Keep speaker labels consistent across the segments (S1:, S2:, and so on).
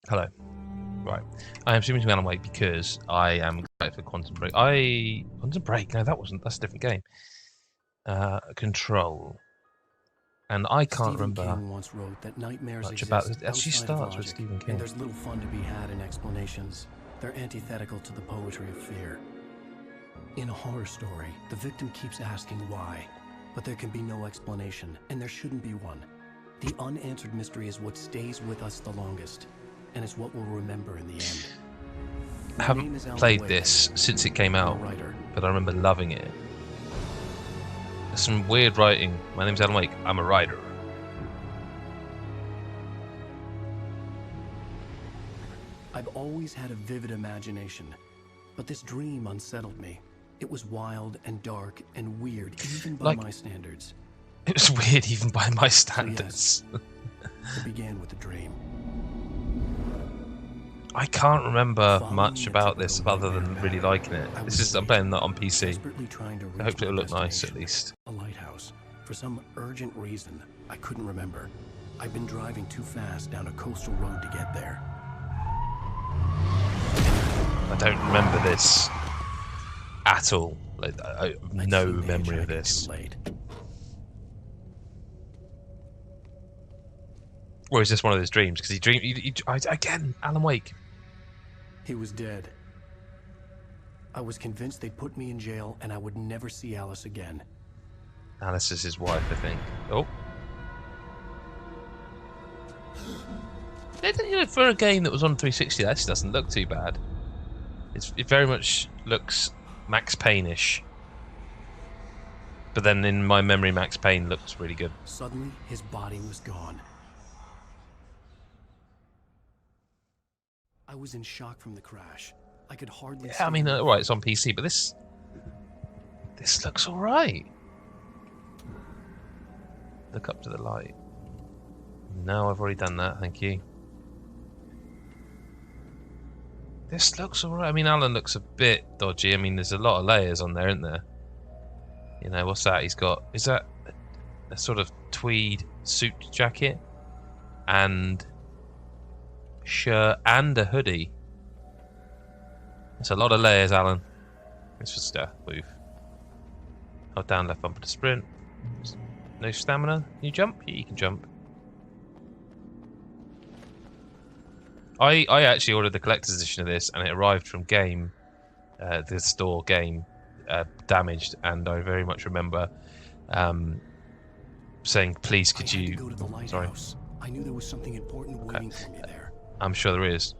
S1: Hello. Right. I am streaming to Alan Wake because I am excited for Quantum Break. Quantum Break? No, that's a different game. Control. And I can't remember
S2: King once wrote that nightmares
S1: much about
S2: exist
S1: it. It actually
S2: outside of
S1: starts with
S2: logic,
S1: Stephen King.
S2: and there's little fun to be had in explanations. They're antithetical to the poetry of fear. In a horror story, the victim keeps asking why, but there can be no explanation, and there shouldn't be one. The unanswered mystery is what stays with us the longest, and it's what we'll remember in the end.
S1: I haven't played this since it came out, but I remember loving it. There's some weird writing. My name's Alan Wake. I'm a writer.
S2: I've always had a vivid imagination, but this dream unsettled me. It was wild and dark and weird, even by my standards.
S1: It was weird even by my standards.
S2: So yes, it began with a dream.
S1: I can't remember much about this other than really liking it. I'm playing that on PC. I hope it'll look nice at least.
S2: A lighthouse. For some urgent reason, I couldn't remember. I've been driving too fast down a coastal road to get there.
S1: I don't remember this at all. Like, I have no memory of this. Or is this one of those dreams? Because he dreamed again. Alan Wake.
S2: He was dead. I was convinced they'd put me in jail and I would never see Alice again.
S1: Alice is his wife, I think. Oh. For a game that was on 360, that actually doesn't look too bad. It very much looks Max Payne-ish. But then in my memory, Max Payne looks really good.
S2: Suddenly, his body was gone. I was in shock from the crash. I could hardly see.
S1: I mean, right, it's on PC, but this looks all right. Look up to the light. No, I've already done that. Thank you. This looks all right. I mean, Alan looks a bit dodgy. I mean, there's a lot of layers on there, isn't there? You know, what's that? He's got. Is that a sort of tweed suit jacket and shirt and a hoodie? It's a lot of layers, Alan. It's just move. Hold down left bumper to sprint. No stamina. Can you jump? Yeah, you can jump. I actually ordered the collector's edition of this, and it arrived from the store Game, damaged, and I very much remember saying, "Please, could you?"
S2: Go to the lighthouse.
S1: Sorry.
S2: I knew there was something important waiting for me there.
S1: I'm sure there is.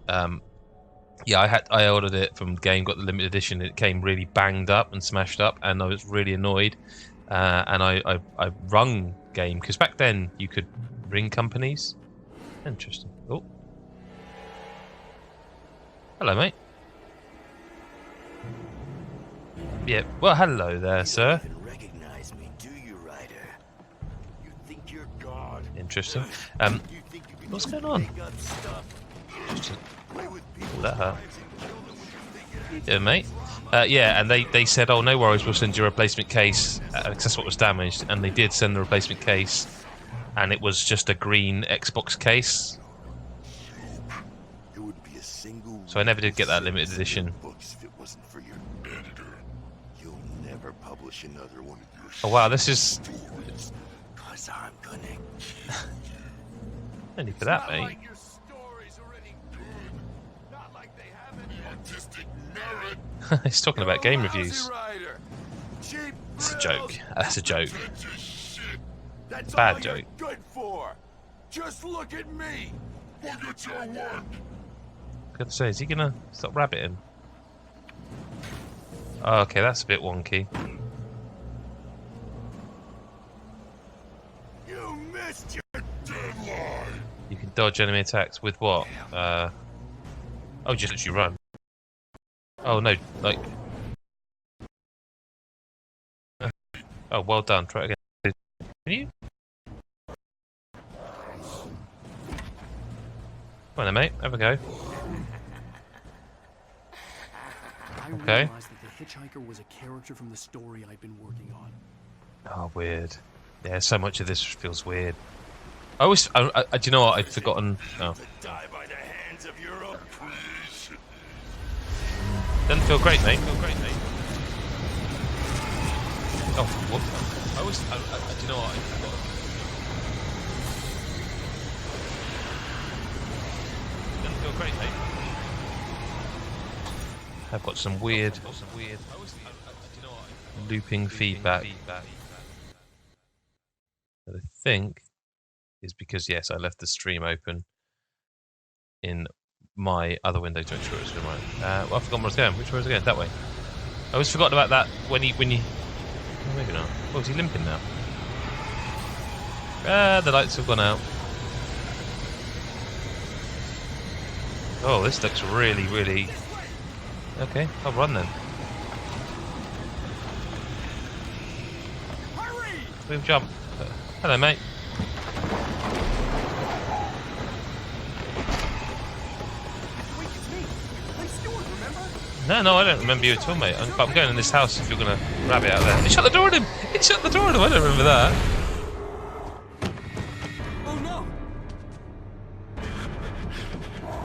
S1: Yeah, I ordered it from Game, got the limited edition. It came really banged up and smashed up, and I was really annoyed. And I rung Game because back then you could ring companies. Interesting. Oh. Hello, mate. Yeah, well, hello there, sir.
S3: You recognize me, do you, Ryder? You think you're God?
S1: Interesting. What's going on? That hurt. Yeah, mate. Yeah, and they said, "Oh, no worries, we'll send you a replacement case." Because that's what was damaged, and they did send the replacement case, and it was just a green Xbox case. So I never did get that limited edition.
S3: Books if it wasn't for your editor. You'll never publish another one of your
S1: Oh wow, this is.
S3: Cause I'm gonna.
S1: No need for that, mate.
S3: Like your stories are any good. Not like they have any artistic merit.
S1: He's talking about game reviews.
S3: Cheap
S1: It's a joke. That's a joke.
S3: That's
S1: Bad
S3: all
S1: joke.
S3: you're good for. Just look at me. Look at your work.
S1: Good to say, is he gonna stop rabbiting? Oh, okay, that's a bit wonky.
S3: You missed your deadline.
S1: You can dodge enemy attacks with what? Oh, just literally run. Oh no, like. Oh, well done. Try it again. Can you? Come on then, mate. Have a go. Okay.
S2: I realized that the hitchhiker was a character from the story I'd been working on.
S1: Oh, weird. Yeah, so much of this feels weird. Do you know what? I'd forgotten. Oh.
S3: Die by the hand hands of your own creation.
S1: Doesn't feel great, mate. Oh, what? Do you know what? Doesn't feel great, mate. I've got some weird looping feedback. That I think is because, yes, I left the stream open in my other window to make sure it's right. Well, I've forgotten where I was going. Which way was I going? That way. I always forgot about that when you. Oh, maybe not. Oh, is he limping now? The lights have gone out. Oh, this looks really. Okay, I'll run then. Move, jump. Hello, mate. No, I don't remember you at all, mate. I'm going in this house if you're going to grab it out there. It shut the door on him! It shut the door on him! I don't remember that.
S2: Oh no!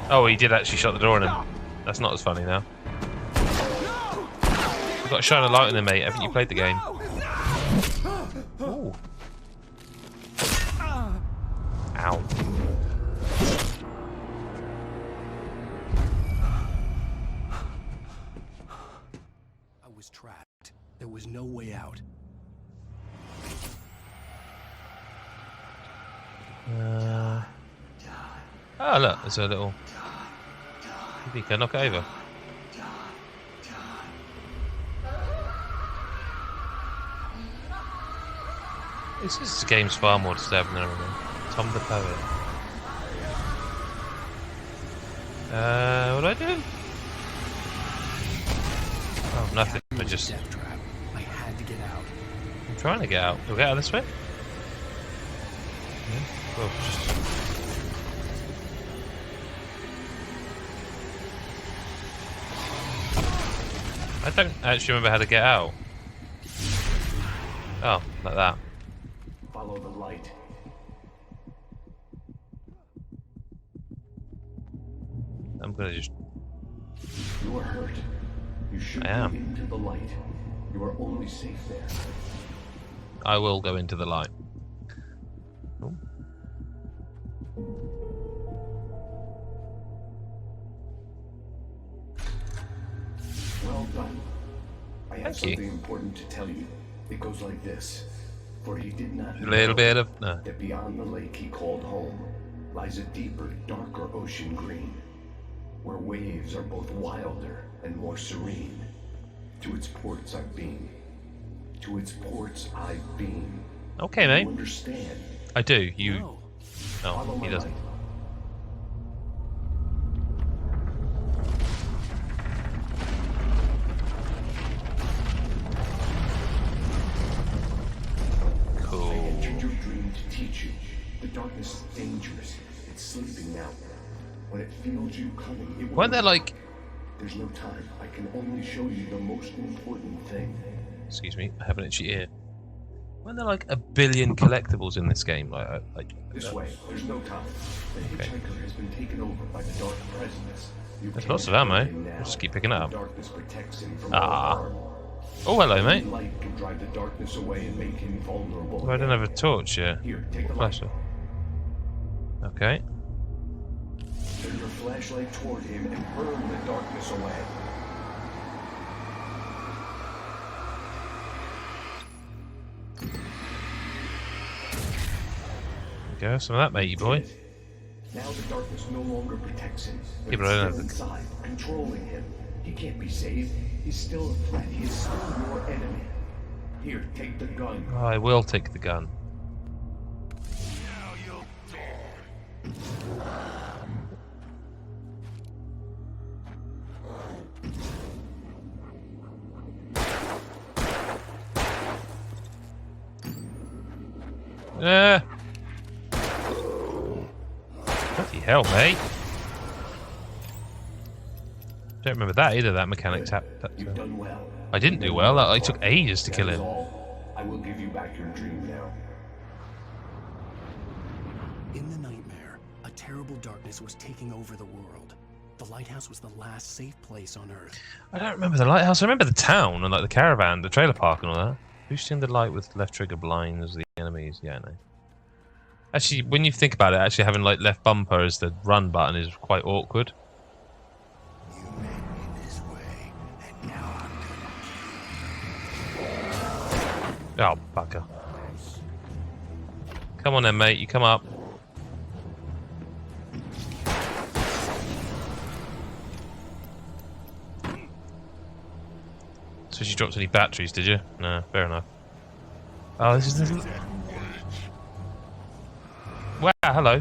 S1: Oh, he did actually shut the door on him. That's not as funny now. You've got to shine a light on him, mate. Haven't you played the game? Ooh. Ow.
S2: I was trapped. There was no way out.
S1: Oh, look, there's a little. Maybe you can knock it over. This game's far more disturbing than I remember. Tom the Poet. What do I do? Oh, nothing. I just.
S2: Death trap. I had to get out.
S1: I'm trying to get out. Do I get out this way? Yeah. Oh, just. I don't actually remember how to get out. Oh, like that.
S2: Follow the light.
S1: I'm gonna just.
S4: You are hurt. You should
S1: I am.
S4: go into the light. You are only safe there.
S1: I will go into the light. Oh.
S4: Well done. I have
S1: Thank you.
S4: something important to tell you. It goes like this. For he did not
S1: A little bit of. No.
S4: that beyond the lake he called home lies a deeper, darker ocean green, where waves are both wilder and more serene. To its ports I've been. To its ports I've been.
S1: Okay,
S4: You
S1: mate.
S4: understand?
S1: I do. You.
S2: No.
S4: Follow
S1: No, he
S4: my
S1: doesn't.
S4: light. I
S1: Cool.
S4: entered your dream to teach you. The darkness is dangerous. It's sleeping now. When it feels you coming, it will.
S1: Weren't there like.
S4: There's no time. I can only show you the most important thing.
S1: Excuse me, I have an itchy ear. Weren't there like 1 billion collectibles in this game?
S4: This way. There's no time. The hitchhiker has been taken over by the dark presence. You
S1: There's
S4: can't
S1: lots of ammo.
S4: fight him now.
S1: I'll just keep picking it up.
S4: The darkness protects him from
S1: Ah.
S4: all harm.
S1: Oh, hello, mate.
S4: Only light can drive the darkness away and make him vulnerable.
S1: I don't have a torch here.
S4: Here, take the light.
S1: Flashlight. Okay.
S4: Turn your flashlight toward him and burn the darkness away.
S1: There you go. Some of that, matey boy.
S4: Now the darkness no longer protects him,
S1: Yeah, but I
S4: it's
S1: don't
S4: still
S1: have
S4: inside, controlling him. He can't be saved. He's still a threat. He is still your enemy. Here, take the gun.
S1: I will take the gun.
S3: Now you'll die.
S1: Bloody hell, mate. Don't remember that either, that mechanic tap.
S4: You've done well.
S1: I didn't do well. I took ages to
S4: That
S1: kill
S4: is
S1: him.
S4: all. I will give you back your dream now.
S2: In the nightmare, a terrible darkness was taking over the world. The lighthouse was the last safe place on Earth.
S1: I don't remember the lighthouse. I remember the town and like the caravan, the trailer park and all that. Boosting the light with left trigger blinds the enemies. Yeah, no. Actually, when you think about it, actually having like left bumper as the run button is quite awkward.
S3: You made me this way, and now I'm
S1: Oh, bugger. Come on then, mate. You come up. So she dropped any batteries, did you? No, fair enough. Oh, this is the... Wow, hello.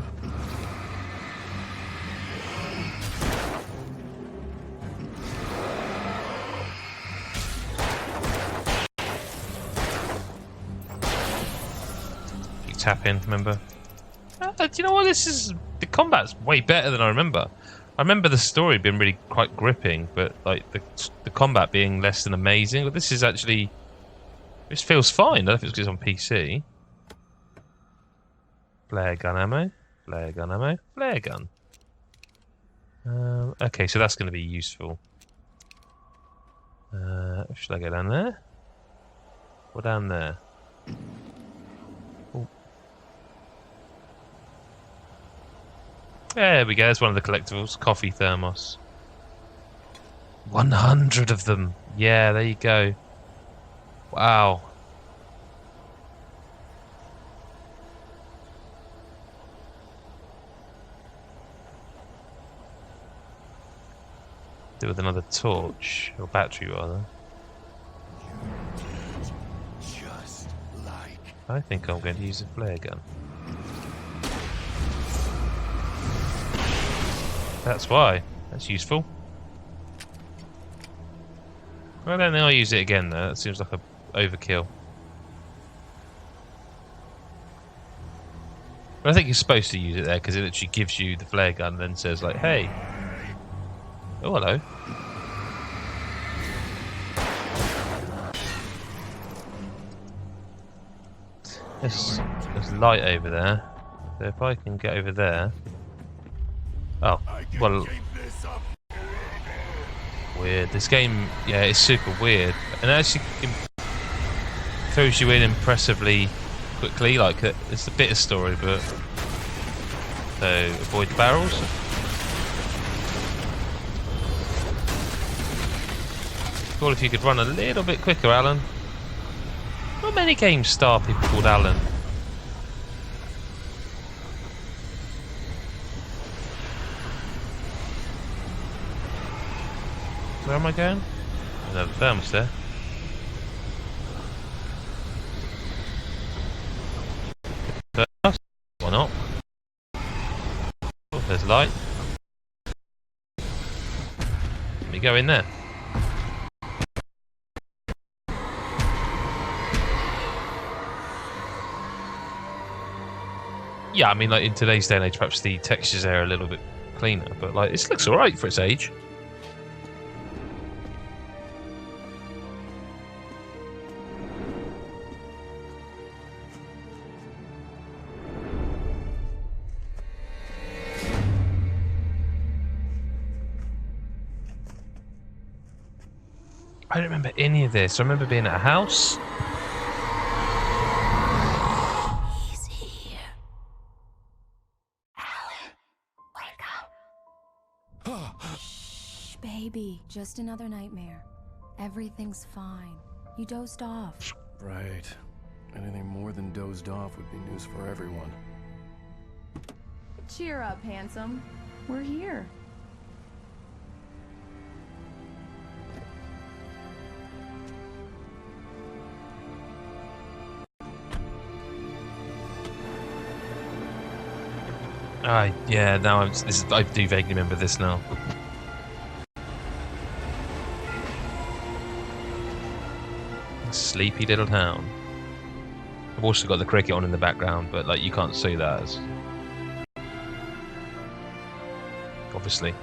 S1: You tap in, remember? Do you know what? This is... The combat's way better than I remember. I remember the story being really quite gripping, but like the combat being less than amazing. But this is actually... This feels fine. I don't know if it's because it's on PC. Flare gun ammo. Flare gun ammo. Flare gun. Okay, so that's going to be useful. Should I go down there? Or down there? Ooh. There we go. That's one of the collectibles. Coffee thermos. 100 of them. Yeah, there you go. Wow. Do it with another torch, or battery rather.
S3: just like
S1: I think I'm going to use a flare gun. That's why. That's useful. I don't think I'll use it again though. That seems like a overkill. But I think you're supposed to use it there because it literally gives you the flare gun and then says like, hey. Oh, hello. There's light over there. So if I can get over there. Oh, well. Weird. This game, yeah, it's super weird. And it actually throws you in impressively quickly. Like, it's a bit of story, but. So, avoid the barrels. Cool if you could run a little bit quicker, Alan. Not many games star people called Alan. Where am I going? Another thermos there. Thermos? Why not? Oh, there's light. Let me go in there. Yeah, I mean, like in today's day and age, perhaps the textures there are a little bit cleaner, but like this looks alright for its age. I don't remember any of this. I remember being at a house.
S5: He's here. Alan, wake up. Shh, baby. Just another nightmare. Everything's fine. You dozed off.
S2: Right. Anything more than dozed off would be news for everyone.
S6: Cheer up, handsome. We're here.
S1: Yeah, now I do vaguely remember this now. Sleepy little town. I've also got the cricket on in the background, but like you can't see that as obviously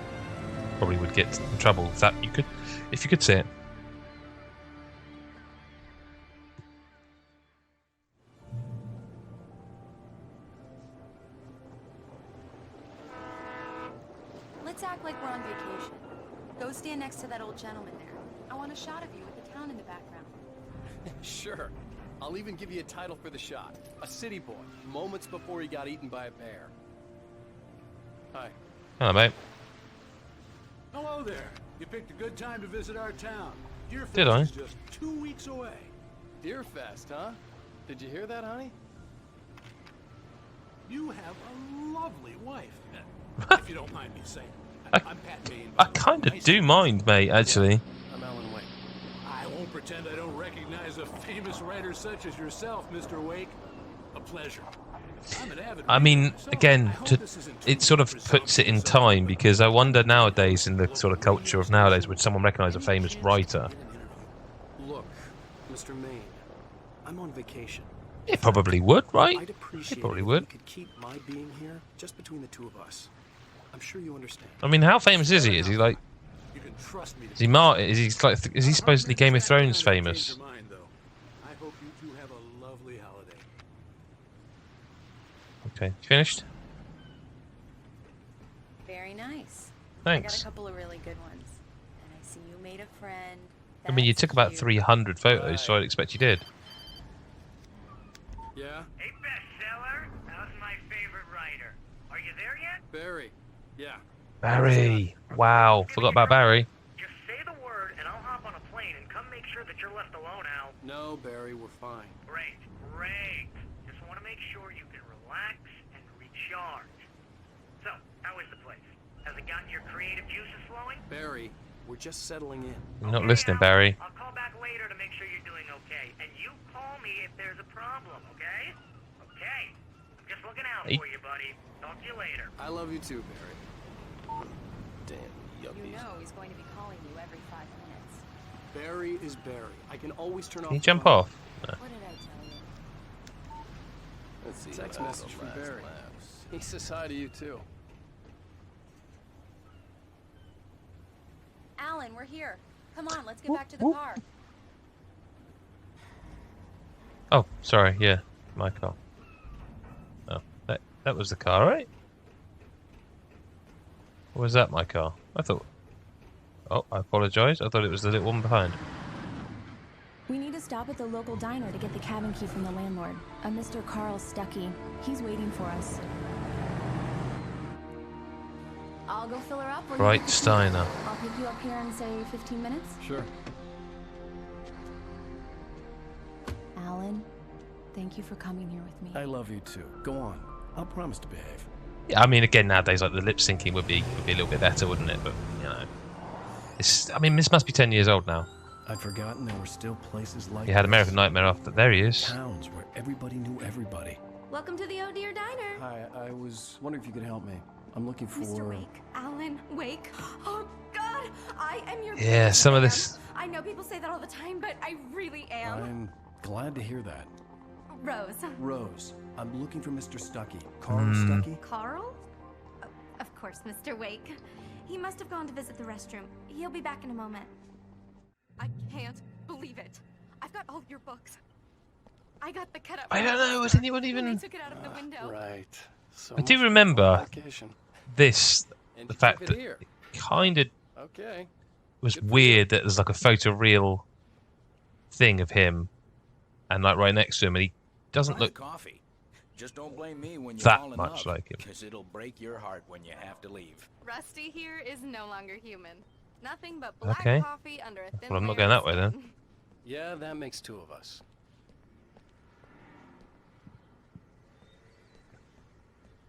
S1: probably would get in trouble if you could see it.
S5: vacation. Go stand next to that old gentleman there. I want a shot of you with the town in the background.
S2: Sure. I'll even give you a title for the shot. A city boy, moments before he got eaten by a bear. Hi.
S1: Hello, mate.
S7: Hello there. You picked a good time to visit our town. Deerfest
S1: Did I?
S7: is just 2 weeks away.
S2: Deerfest, huh? Did you hear that, honey?
S7: You have a lovely wife, if you don't mind me saying.
S1: I-
S7: I'm Pat Maine.
S1: I kind of do mind, mate, actually.
S2: I'm Alan Wake.
S7: I won't pretend I don't recognize a famous writer such as yourself, Mr. Wake. A pleasure. I'm an avid
S1: I
S7: reader
S1: mean,
S7: myself.
S1: again,
S7: I hope this isn't too
S1: it sort of
S7: much
S1: puts it in
S7: presumption.
S1: time, because I wonder nowadays, in the sort of culture of nowadays, would someone recognise a famous writer?
S2: Look, Mr. Maine, I'm on vacation.
S1: It probably would, right?
S2: I'd appreciate
S1: It probably
S2: it if
S1: would.
S2: you could keep my being here just between the two of us. I'm sure you understand.
S1: I mean, how famous is he? Is he like?
S7: You can trust me to
S1: Is he Martin? Is he like? Is he supposedly Game of Thrones
S7: Change
S1: famous?
S7: your mind, though. I hope you two have a lovely holiday.
S1: Okay, finished.
S5: Very nice. I got
S1: Thanks.
S5: a couple of really good ones. And I see you made a friend.
S1: I mean, you
S5: That's
S1: took about
S5: cute.
S1: 300 photos, so I'd expect you did.
S2: Yeah?
S8: Hey, bestseller, how's my favorite writer? Are you there yet?
S2: Barry. Yeah.
S1: Barry. Wow, forgot about Barry.
S8: Just say the word and I'll hop on a plane and come make sure that you're left alone, Al.
S2: No, Barry, we're fine.
S8: Great, great. Just want to make sure you can relax and recharge. So, how is the place? Has it gotten your creative juices flowing?
S2: Barry, we're just settling in.
S1: You're not
S8: Okay,
S1: listening,
S8: Al.
S1: Barry.
S8: I'll call back later to make sure you're doing okay. And you call me if there's a problem, okay? Okay. I'm just looking out
S1: Hey.
S8: for you, buddy. Talk to you later.
S2: I love you too, Barry. Damn,
S5: You
S2: yuppies.
S5: know he's going to be calling you every 5 minutes.
S2: Barry is Barry. I can always turn off
S1: Can you
S2: the
S1: jump
S2: phone.
S1: off? No.
S5: What did I tell you?
S2: Let's see. Text message from Barry. He says hi to you too.
S5: Alan, we're here. Come on, let's get back to the car.
S1: Oh, sorry. Yeah, my car. Oh, that was the car, right? Or was that my car? I thought. Oh, I apologise. I thought it was the little one behind.
S5: We need to stop at the local diner to get the cabin key from the landlord, a Mr. Carl Stuckey. He's waiting for us. I'll go fill her up. while you
S1: Bright
S5: get the key.
S1: Steiner.
S5: I'll pick you up here in, say, 15 minutes.
S2: Sure.
S5: Alan, thank you for coming here with me.
S2: I love you too. Go on. I'll promise to behave.
S1: Yeah, I mean, again, nowadays, like the lip syncing would be a little bit better, wouldn't it? But you know, I mean, this must be 10 years old now.
S2: I'd forgotten there were still places like
S1: He had
S2: this.
S1: American Nightmare after. There he is.
S2: Towns where everybody knew everybody.
S5: Welcome to the Oh Dear Diner.
S2: Hi, I was wondering if you could help me. I'm looking for...
S5: Mr. Wake. Alan Wake. Oh, God. I am your
S1: Yeah,
S5: biggest
S1: some of
S5: fan.
S1: this.
S5: I know people say that all the time, but I really am.
S2: I'm glad to hear that.
S5: Rose.
S2: Rose, I'm looking for Mr. Stuckey. Carl
S1: Hmm.
S2: Stuckey?
S9: Carl? Of course, Mr. Wake. He must have gone to visit the restroom. He'll be back in a moment.
S5: I can't believe it. I've got all your books. I got the cut up.
S1: I don't know. Was anyone
S5: They
S1: even?
S5: took it out of the window.
S2: Right. So
S1: I do
S2: much for
S1: remember
S2: vacation.
S1: This.
S2: And
S1: The
S2: you
S1: fact
S2: took
S1: that
S2: it here.
S1: kind of
S2: Okay.
S1: was
S2: Good for
S1: weird that there's like a photoreal thing of him, and like right next to him, and he doesn't
S10: Try the
S1: look
S10: coffee. Just don't blame me when you
S1: that
S10: fall in
S1: much
S10: love,
S1: like him.
S10: 'cause it'll break your heart when you have to leave.
S5: Rusty here is no longer human. Nothing but black
S1: Okay.
S5: coffee under a thin
S1: Well, I'm not
S5: layer
S1: going
S5: of
S1: that way then.
S5: skin.
S2: Yeah, that makes two of us.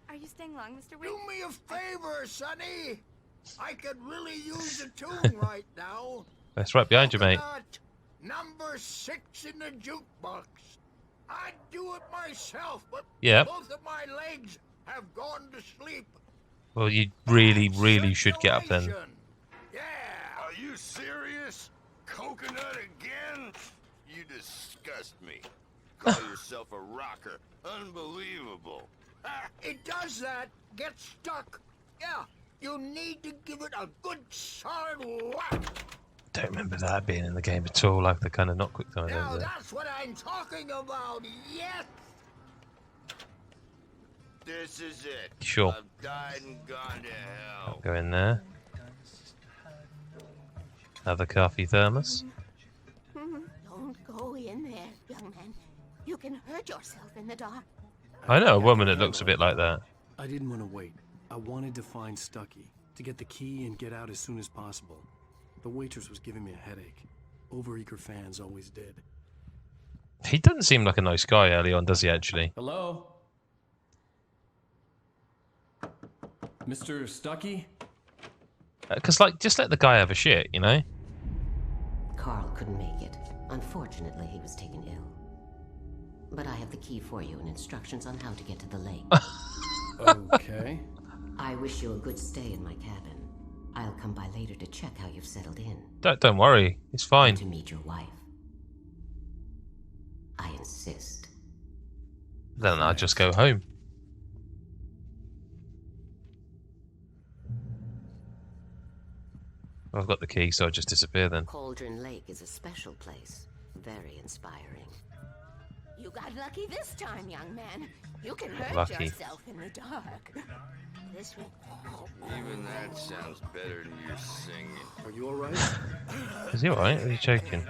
S9: Are you staying long, Mr. Wake?
S3: Do me a favor, Sonny. I could really use a tune right now.
S1: That's right behind you, mate.
S3: Coconut, number 6 in the jukebox. I'd do it myself, but
S1: Yeah.
S3: both of my legs have gone to sleep.
S1: Well, you really should get up then.
S3: Circulation. Yeah.
S11: Are you serious? Coconut again? You disgust me. Call yourself a rocker. Unbelievable.
S3: It does that. Get stuck. Yeah. You need to give it a good solid whack.
S1: Don't remember that being in the game at all. Like the kind of not quick time.
S3: Now
S1: over there.
S3: that's what I'm talking about. Yes.
S11: This is it.
S1: Sure.
S11: I've died and gone to hell.
S1: Go in there. Have a coffee thermos.
S12: Don't go in there, young man. You can hurt yourself in the dark.
S1: I know a woman that looks a bit like that.
S2: I didn't want to wait. I wanted to find Stucky, to get the key and get out as soon as possible. The waitress was giving me a headache. Overeager fans always did.
S1: He doesn't seem like a nice guy early on, does he, actually?
S2: Hello? Mr. Stucky?
S1: Because, like, just let the guy have a shit, you know?
S13: Carl couldn't make it. Unfortunately, he was taken ill. But I have the key for you and instructions on how to get to the lake.
S2: Okay.
S13: I wish you a good stay in my cabin. I'll come by later to check how you've settled in.
S1: Don't worry, it's fine.
S13: And to meet your wife. I insist.
S1: Then I'll just go home. I've got the key, so I'll just disappear then.
S13: Cauldron Lake is a special place. Very inspiring.
S12: You got lucky this time, young man. You can hurt
S1: Lucky.
S12: yourself in the dark. This way.
S11: Even that sounds better than your singing.
S2: Are you alright?
S1: Is he alright? Or are you joking?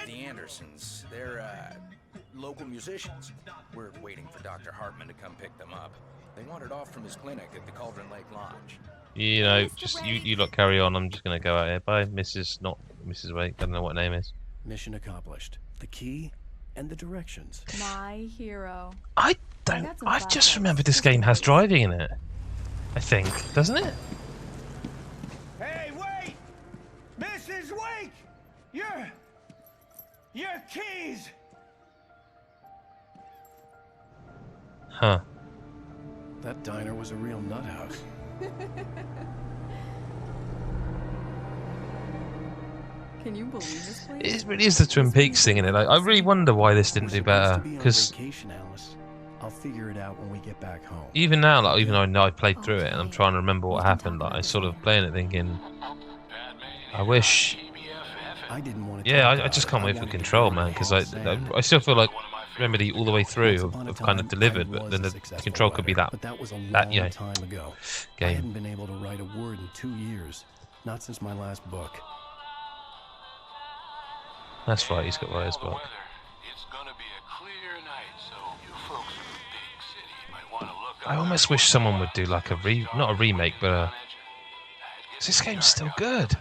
S10: The Andersons, they're local musicians. We're waiting for Dr. Hartman to come pick them up. They wandered off from his clinic at the Cauldron Lake Lodge.
S1: You know, just you lot carry on. I'm just gonna go out here. Bye, Mrs. Not Mrs. Wake. I don't know what her name is.
S2: Mission accomplished. The key and the directions.
S6: My hero.
S1: I just remembered this game has driving in it. I think, doesn't it?
S3: Hey, wait! Mrs. Wake! Your keys!
S1: Huh.
S2: That diner was a real nut house.
S6: Can you believe this place?
S1: It really is the Twin Peaks thing in it. I really wonder why this didn't do better. Because
S2: I'll figure it out when we get back home.
S1: even now, like, even though I know I played through it and I'm trying to remember what happened, like, I sort of playing it thinking, I wish.
S2: I didn't want to.
S1: Yeah, I just can't wait for Control, man. Because I still feel like Remedy all the way through have kind of delivered, but then the Control could be that
S2: was a
S1: you know,
S2: time ago. I
S1: game.
S2: hadn't been able to write a word in 2 years, not since my last book.
S1: That's right, he's got writer's block. I almost wish someone would do like not a remake, but 'cause this game's still good.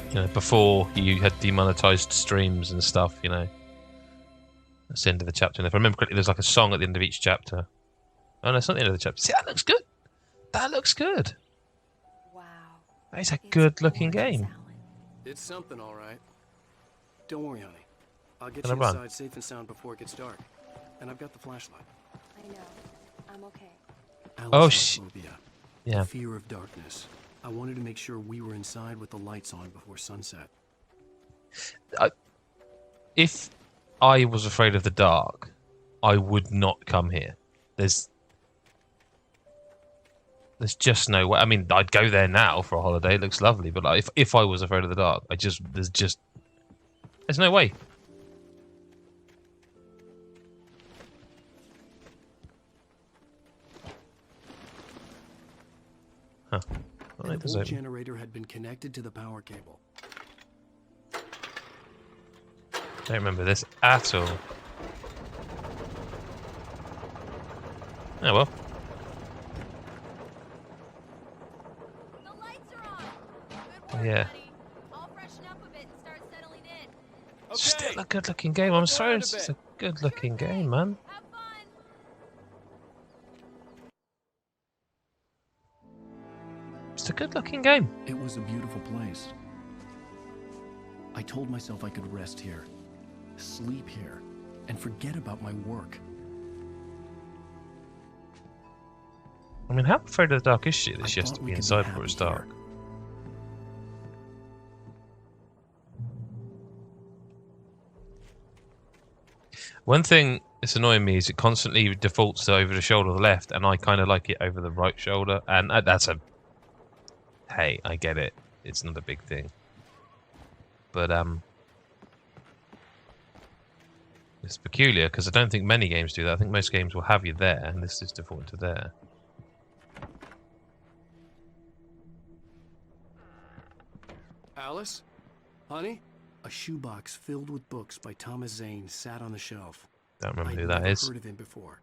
S1: You know, before you had demonetized streams and stuff, you know. That's the end of the chapter. And if I remember correctly, there's like a song at the end of each chapter. Oh no, it's not the end of the chapter. See, that looks good. That looks good.
S6: Wow.
S1: That is a good-looking game.
S2: It's something, all right. Don't worry, honey. I'll get
S1: Gonna
S2: you
S1: run.
S2: inside safe and sound before it gets dark. And I've got the flashlight.
S5: I know. I'm okay.
S2: Alisophobia,
S1: Yeah.
S2: the fear of darkness. I wanted to make sure we were inside with the lights on before sunset.
S1: If I was afraid of the dark, I would not come here. There's just no way. I mean, I'd go there now for a holiday. It looks lovely, but like, if I was afraid of the dark, there's no way. Huh. Well,
S2: And
S1: it does
S2: the old
S1: open.
S2: generator had been connected to the power cable.
S1: Don't remember this at all. Oh well.
S9: The lights are on. Good work,
S1: Yeah.
S9: buddy. I'll freshen up a bit and start settling in.
S1: Still a good-looking game. I'm sorry, it's just a good-looking game, man.
S9: Have fun.
S1: It's a good-looking game.
S2: It was a beautiful place. I told myself I could rest here, sleep here, and forget about my work.
S1: I mean, how afraid of the dark is she that
S2: I
S1: she has
S2: thought
S1: to
S2: we
S1: be
S2: could be
S1: inside before
S2: happy
S1: it's dark?
S2: here.
S1: One thing that's annoying me is it constantly defaults to over the shoulder of the left, and I kind of like it over the right shoulder. And that's a... Hey, I get it. It's not a big thing. But, It's peculiar because I don't think many games do that. I think most games will have you there, and this is default to there.
S2: Alice? Honey? A shoebox filled with books by Thomas Zane sat on the shelf.
S1: Don't remember who
S2: I'd
S1: that
S2: never
S1: is.
S2: heard of him before.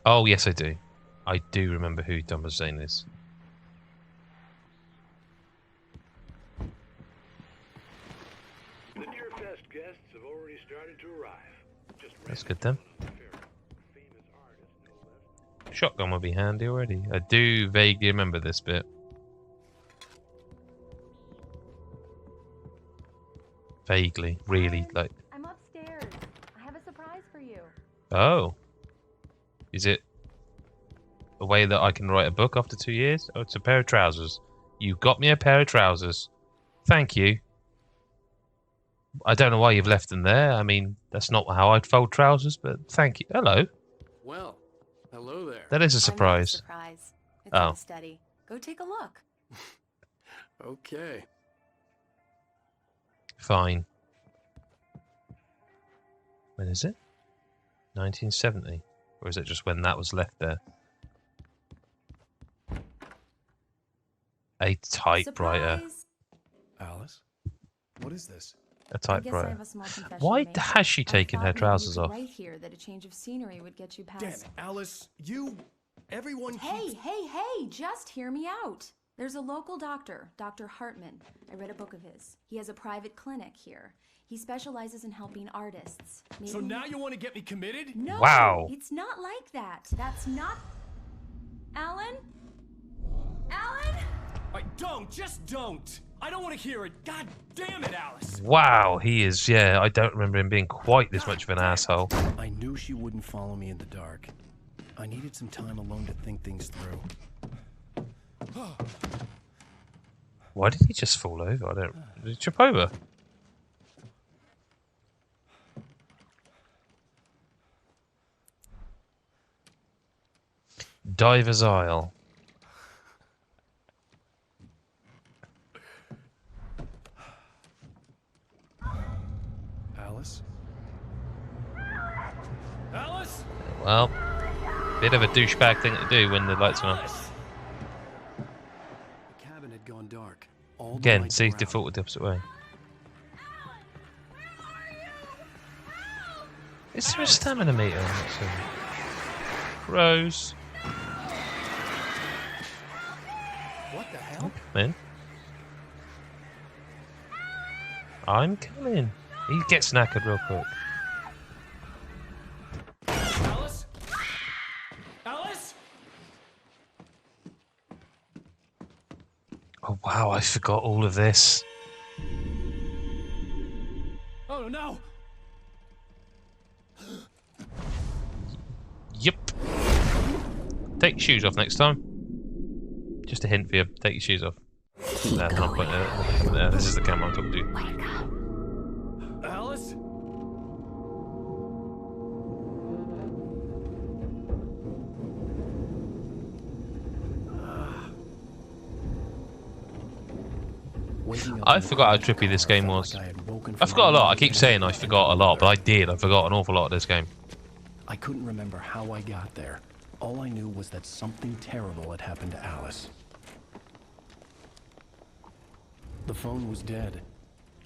S1: Oh, yes, I do. I do remember who Thomas Zane is.
S7: The Deerfest guests have already started to arrive.
S1: That's good then. Shotgun would be handy already. I do vaguely remember this bit. Vaguely, really, like.
S6: I'm upstairs. I have a surprise for you.
S1: Oh. Is it a way that I can write a book after 2 years? Oh, it's a pair of trousers. You got me a pair of trousers. Thank you. I don't know why you've left them there. I mean, that's not how I'd fold trousers, but thank you. Hello.
S2: Well, hello there.
S1: That is a surprise.
S6: Surprise. It's
S1: Oh.
S6: in the study. Go take a look.
S2: Okay.
S1: Fine. When is it? 1970? Or is it just when that was left there? A typewriter.
S6: Surprise!
S2: Alice? What is this?
S1: A
S6: I guess I
S1: typewriter.
S6: have a small confession
S1: Why
S6: to make.
S1: has she taken
S6: I
S1: her
S6: thought maybe
S1: trousers
S6: you could
S1: off?
S6: write here that a change of scenery would get you past.
S2: Damn it, Alice, everyone keeps...
S6: Hey, just hear me out. There's a local doctor, Dr. Hartman. I read a book of his. He has a private clinic here. He specializes in helping artists.
S2: So now you want to get me committed?
S6: No,
S1: Wow.
S6: it's not like that. That's not... Alan? Alan?
S2: Just don't! I don't want to hear it. God damn it, Alice!
S1: Wow, he is, yeah, I don't remember him being quite this much of an asshole.
S2: I knew she wouldn't follow me in the dark. I needed some time alone to think things through.
S1: Why did he just fall over? I don't... Did he trip over? Diver's Isle.
S2: Alice? Alice?
S1: Well, bit of a douchebag thing to do when the lights are on.
S2: The cabin had gone dark. All the
S1: Again,
S2: lights
S1: see,
S2: were out.
S1: defaulted the opposite way. Is there a stamina meter on that thing? Crows.
S2: What the hell?
S1: Man. I'm coming. He gets knackered real quick.
S2: Alice? Alice?
S1: Oh wow, I forgot all of this.
S2: Oh no!
S1: Yep. Take your shoes off next time. Just a hint for you. Take your shoes off. No, not putting it there. This is the camera I'm talking to.
S2: Alice?
S1: I forgot how trippy this game was. I forgot a lot. I keep saying I forgot a lot, but I did. I forgot an awful lot of this game.
S2: I couldn't remember how I got there. All I knew was that something terrible had happened to Alice. The phone was dead.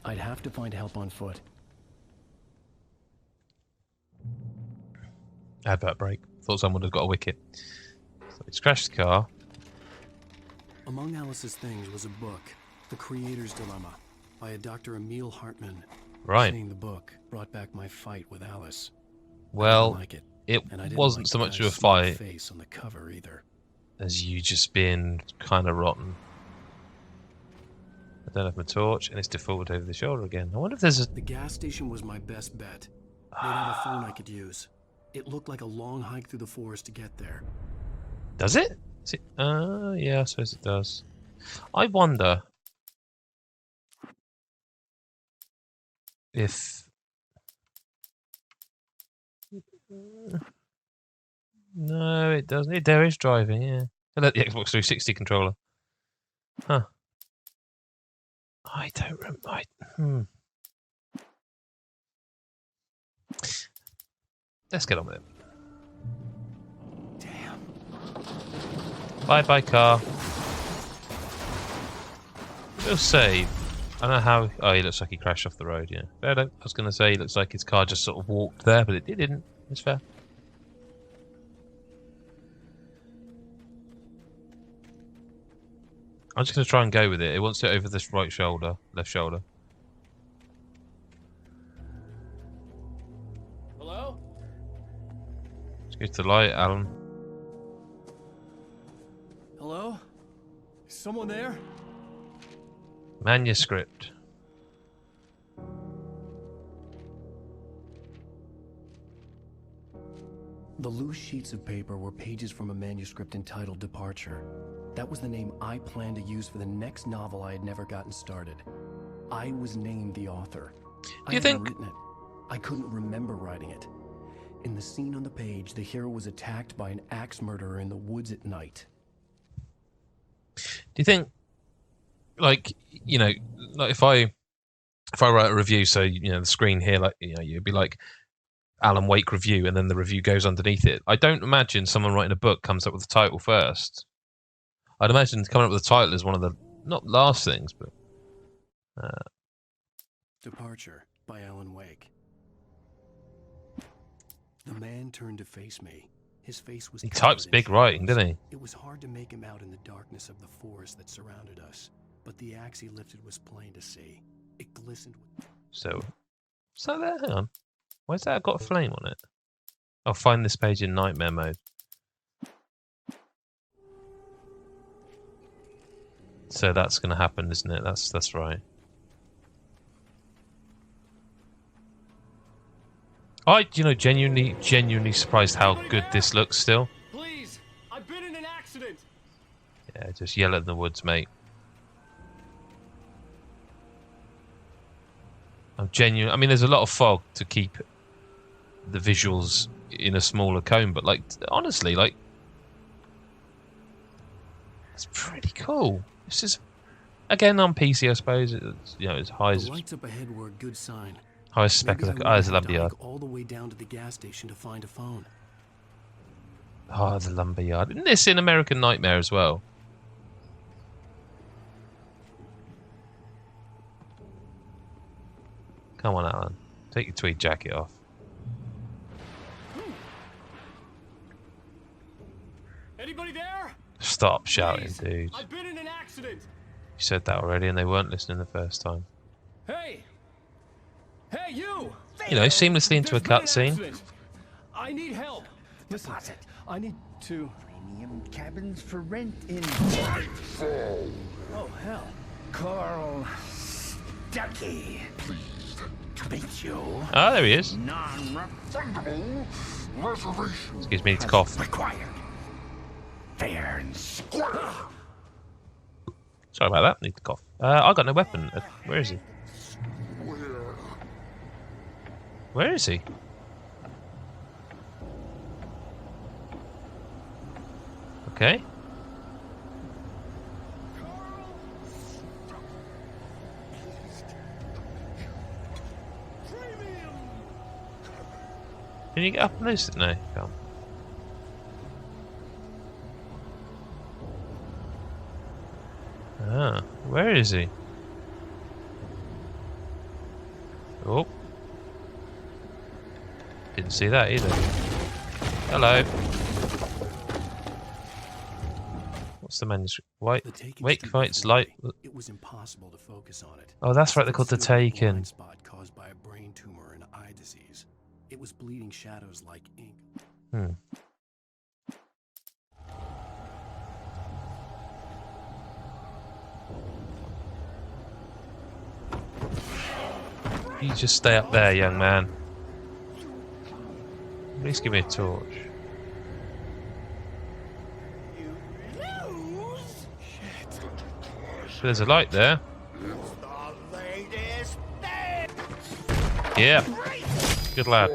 S2: I'd have to find help on foot.
S1: Advert break. Thought someone had got a wicket. So it's crashed the car.
S2: Among Alice's things was a book, The Creator's Dilemma, by a Dr. Emil Hartman.
S1: Right.
S2: Seeing the book brought back my fight with Alice.
S1: Well,
S2: like it.
S1: It
S2: And I didn't
S1: wasn't
S2: like
S1: so
S2: the
S1: much of a
S2: guy's smug
S1: fight
S2: face on the cover either.
S1: as you just being kind of rotten. I don't have my torch, and it's defaulted over the shoulder again. I wonder if there's a...
S2: The gas station was my best bet. They'd have a phone I could use. It looked like a long hike through the forest to get there.
S1: Does it? Is it? Yeah, I suppose it does. I wonder if... No, it doesn't. There is driving, yeah. The Xbox 360 controller. Huh. I don't remember. Let's get on with it. Damn. Bye, car. We'll save. I don't know how. Oh, he looks like he crashed off the road. Yeah, fair enough. I was going to say he looks like his car just sort of walked there, but it didn't. It's fair. I'm just going to try and go with it. It wants it over this right shoulder, left shoulder.
S14: Hello?
S1: Let's go to the light, Alan.
S2: Hello? Is someone there?
S1: Manuscript.
S2: The loose sheets of paper were pages from a manuscript entitled Departure. That was the name I planned to use for the next novel I had never gotten started. I was named the author.
S1: Do you think...
S2: written it. I couldn't remember writing it. In the scene on the page, the hero was attacked by an axe murderer in the woods at night.
S1: Do you think, like, you know, like if I write a review, so you know the screen here, like, you know, you'd be like Alan Wake review, and then the review goes underneath it. I don't imagine someone writing a book comes up with the title first. I'd imagine coming up with the title is one of the not last things, but
S2: Departure by Alan Wake. The man turned to face me. His face was.
S1: He types big writing, didn't he?
S2: It was hard to make him out in the darkness of the forest that surrounded us, but the axe he lifted was plain to see. It glistened with.
S1: So there. Hang on. Why's that got a flame on it? I'll find this page in nightmare mode. So that's going to happen, isn't it? That's right. Genuinely surprised how good this looks still.
S14: Please, I've been in an accident.
S1: Yeah, just yell in the woods, mate. I'm genuine. I mean, there's a lot of fog to keep the visuals in a smaller cone, but like, honestly, like, it's pretty cool. This is, again, on PC, I suppose. It's, you know, as high as
S2: the lights up ahead were a good sign.
S1: Highest spec as there's a lumberyard.
S2: All the way down to the gas station to find a phone.
S1: Oh, the lumberyard. Isn't this in American Nightmare as well? Come on, Alan. Take your tweed jacket off.
S14: Anybody there?
S1: Stop shouting,
S14: Please,
S1: dude.
S14: I've been in an accident.
S1: You said that already and they weren't listening the first time.
S14: Hey! Hey, you!
S1: You know, seamlessly into a cutscene.
S14: I need help.
S2: Listen, I need to...
S3: Premium cabins for rent in...
S2: Oh, hell.
S3: Carl Stucky. Pleased to meet you.
S1: Ah, there he is.
S3: Non-refundable reservation.
S1: Excuse me, to cough.
S3: Required. Fair and square.
S1: Sorry about that. Need to cough. I got no weapon. Where is he? Where is he? Okay. Can you get up on this? No, can't. Ah, where is he? Oh. Didn't see that either. Hello. What's the manuscript? Wake fights light.
S2: It was impossible to focus on it.
S1: Oh, that's right. They're called the Taken.
S2: Spot caused by a brain tumor and eye disease. It was bleeding shadows like ink.
S1: Hmm. You just stay up there, young man. At least give me a torch. There's a light there. Yeah. Good lad.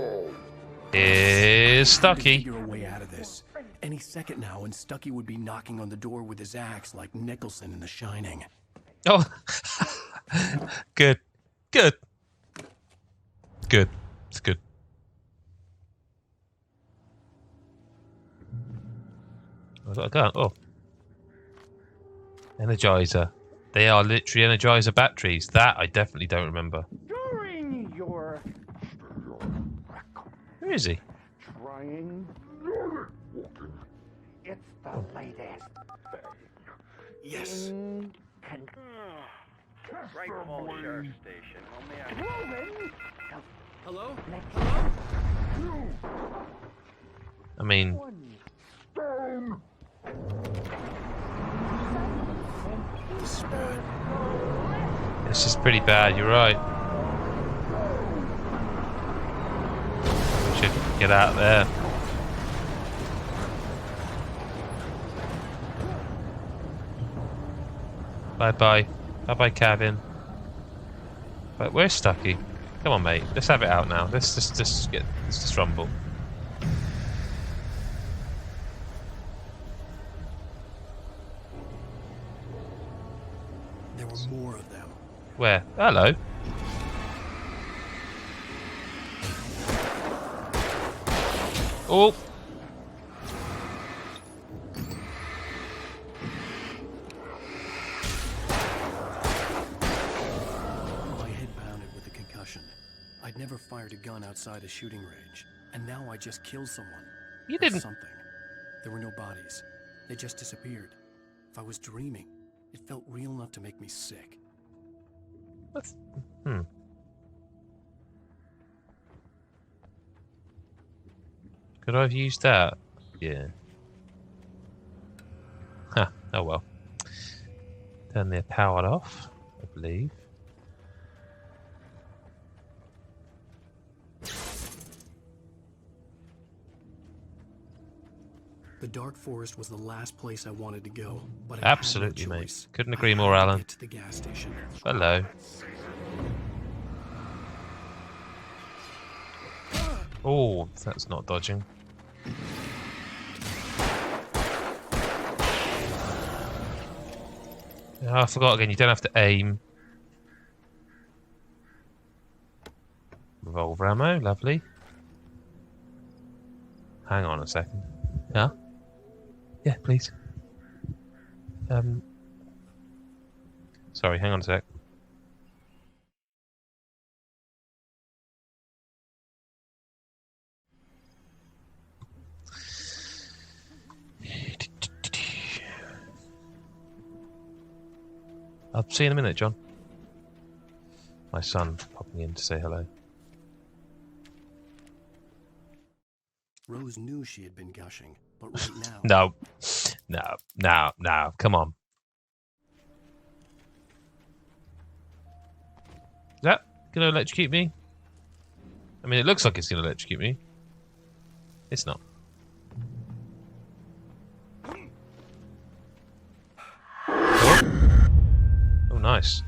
S1: Is Stucky.
S2: Figure a way out of this. Any second now, and Stucky would be knocking on the door with his axe like Nicholson in The Shining.
S1: Oh. Good. Good. Good. It's good. I've got a gun. Oh. Energizer. They are literally Energizer batteries. That I definitely don't remember.
S3: During your
S1: Where is he?
S3: trying, it's the latest
S10: Yes.
S8: Right Falls Sheriff Station.
S14: Hello?
S1: I mean, it's just pretty bad. You're right. We should get out there. Bye bye. Bye bye, Kevin. But where's Stucky? Come on, mate. Let's have it out now. Let's just rumble.
S2: There were more of them.
S1: Where? Hello. Oh.
S2: My head pounded with a concussion. I'd never fired a gun outside a shooting range, and now I just killed someone.
S1: You
S2: Or
S1: didn't.
S2: something. There were no bodies. They just disappeared. If I was dreaming, it felt real enough to make me sick.
S1: What's... Hmm. Could I have used that? Yeah. Huh. Oh well. Turn their power off, I believe.
S2: The Dark Forest was the last place I wanted to go, but I
S1: Absolutely,
S2: had no
S1: mate.
S2: choice.
S1: Couldn't agree
S2: I
S1: more,
S2: had to
S1: Alan.
S2: get to the gas station.
S1: Hello. Oh, that's not dodging. Oh, I forgot again. You don't have to aim. Revolver ammo, lovely. Hang on a second. Yeah? Yeah, please. Sorry, hang on a sec. I'll see you in a minute, John. My son popping in to say hello.
S2: Rose knew she had been gushing, but right now...
S1: No, come on. Is that going to electrocute me? I mean, it looks like it's going to electrocute me. It's not. Oh, nice.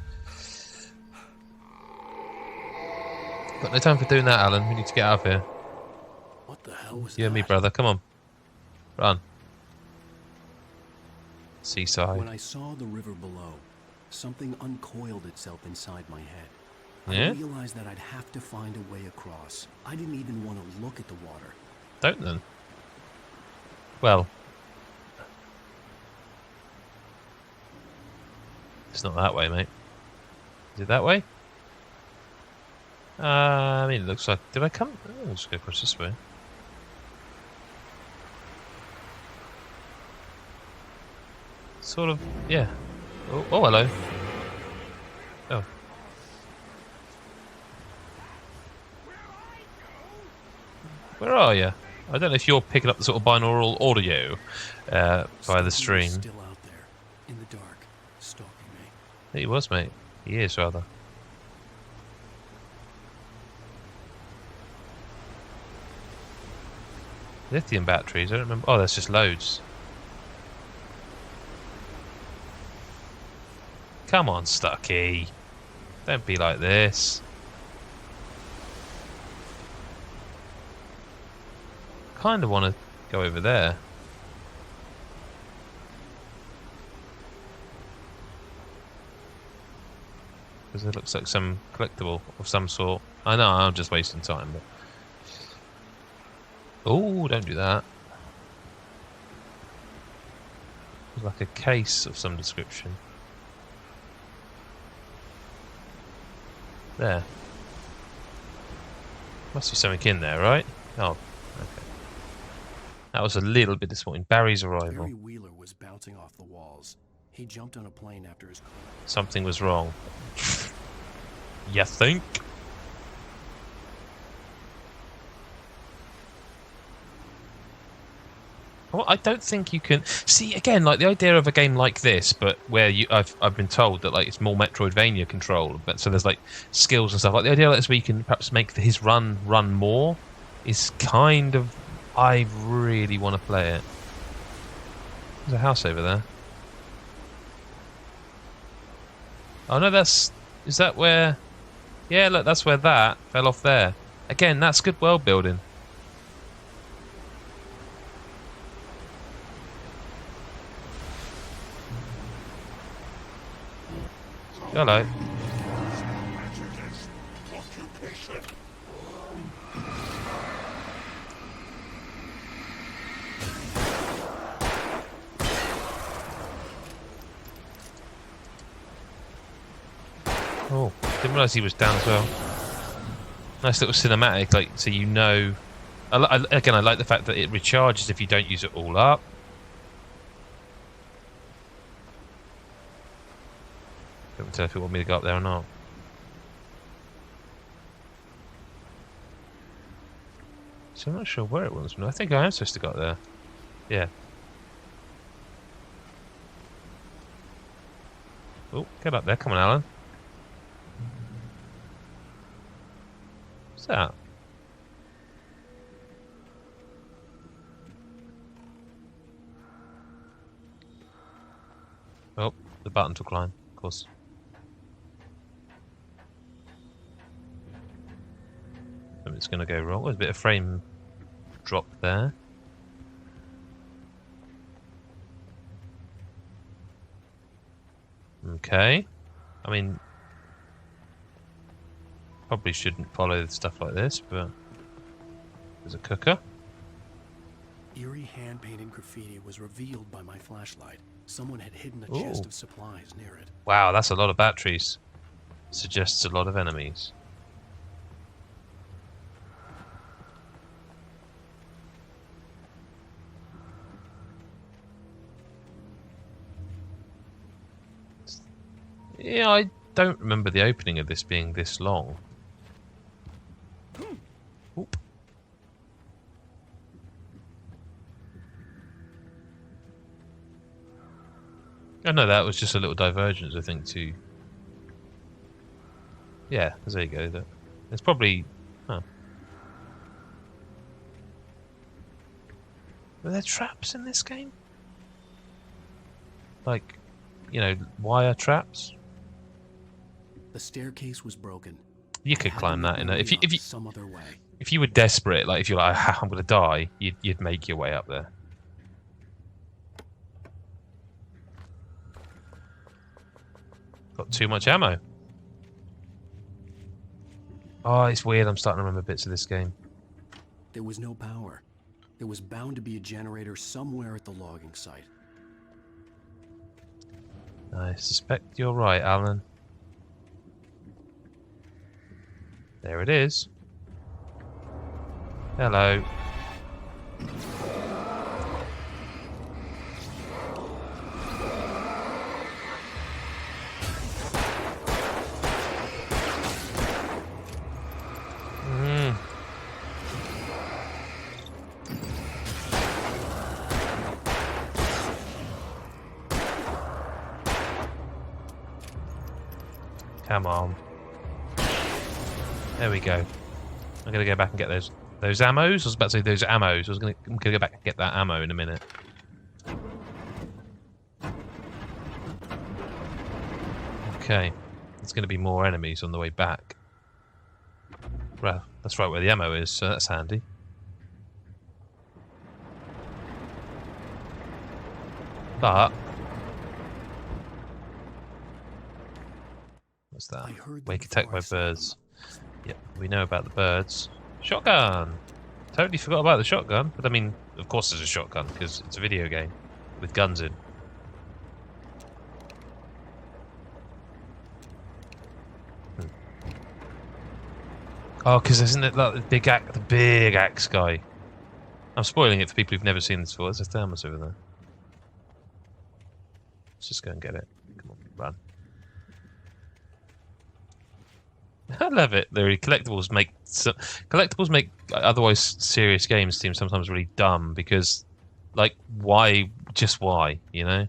S1: Got no time for doing that, Alan. We need to get out of here.
S2: What the hell was
S1: You and me,
S2: that?
S1: brother. Come on. Run. Seaside.
S2: When I saw the river below, something uncoiled itself inside my head.
S1: Yeah?
S2: I realized that I'd have to find a way across. I didn't even want to look at the water.
S1: Don't then. Well. It's not that way, mate. Is it that way? I mean, it looks like... Did I come... Oh, let's go across this way. Sort of... Yeah. Oh, hello. Oh. Where are you? I don't know if you're picking up the sort of binaural audio via the stream.
S2: Still out there, in the dark, stalking me.
S1: He was, mate. He is, rather. Lithium batteries, I don't remember. Oh, that's just loads. Come on, Stucky. Don't be like this. Kind of want to go over there. Because it looks like some collectible of some sort. I know, I'm just wasting time, but... Oh, don't do that. Like a case of some description. There. Must be something in there, right? Oh, okay. That was a little bit disappointing. Barry's arrival.
S2: Barry Wheeler was bouncing off the walls. He jumped on a plane after his...
S1: Something was wrong. You think? Well, I don't think you can see again, like the idea of a game like this, but where I've been told that like it's more Metroidvania control, but so there's like skills and stuff. Like the idea like this, where you can perhaps make his run more, is kind of I really want to play it. There's a house over there. Oh no, is that where? Yeah, look, that's where that fell off there. Again, that's good world building. Hello. Oh, didn't realise he was down as well. Nice little cinematic, like so you know. Again, I like the fact that it recharges if you don't use it all up. Don't tell if you want me to go up there or not. So I'm not sure where it was. I think I am supposed to go up there. Yeah. Oh, get up there. Come on, Alan. What's that? Oh, the button to climb, of course. It's going to go wrong. There's a bit of frame drop there. Okay. I mean, probably shouldn't follow stuff like this, but there's a cooker.
S2: Eerie hand-painted graffiti was revealed by my flashlight. Someone had hidden a chest of supplies near it.
S1: Wow, that's a lot of batteries. Suggests a lot of enemies. Yeah, I don't remember the opening of this being this long. Oop. Oh no, that was just a little divergence, I think, to... Yeah, there you go. There's probably... Huh. Are there traps in this game? Like, you know, wire traps?
S2: The staircase was broken.
S1: You could climb that in a, if you
S2: some other way.
S1: If you were desperate, like if you're like I'm gonna die, you'd make your way up there. Got too much ammo. Oh, it's weird. I'm starting to remember bits of this game.
S2: There was no power. There was bound to be a generator somewhere at the logging site.
S1: I suspect you're right, Alan. There it is. Hello. Come on. There we go. I'm gonna go back and get those ammos. I was about to say those ammos. I'm gonna go back and get that ammo in a minute. Okay. There's gonna be more enemies on the way back. Well, that's right where the ammo is, so that's handy. But what's that? Wake attacked by birds. Yep, we know about the birds. Shotgun! Totally forgot about the shotgun. But I mean, of course there's a shotgun, because it's a video game with guns in. Oh, because isn't it like the big axe guy? I'm spoiling it for people who've never seen this before. There's a thermos over there. Let's just go and get it. Come on, run. I love it. Collectibles make otherwise serious games seem sometimes really dumb because, like, why? Just why? You know.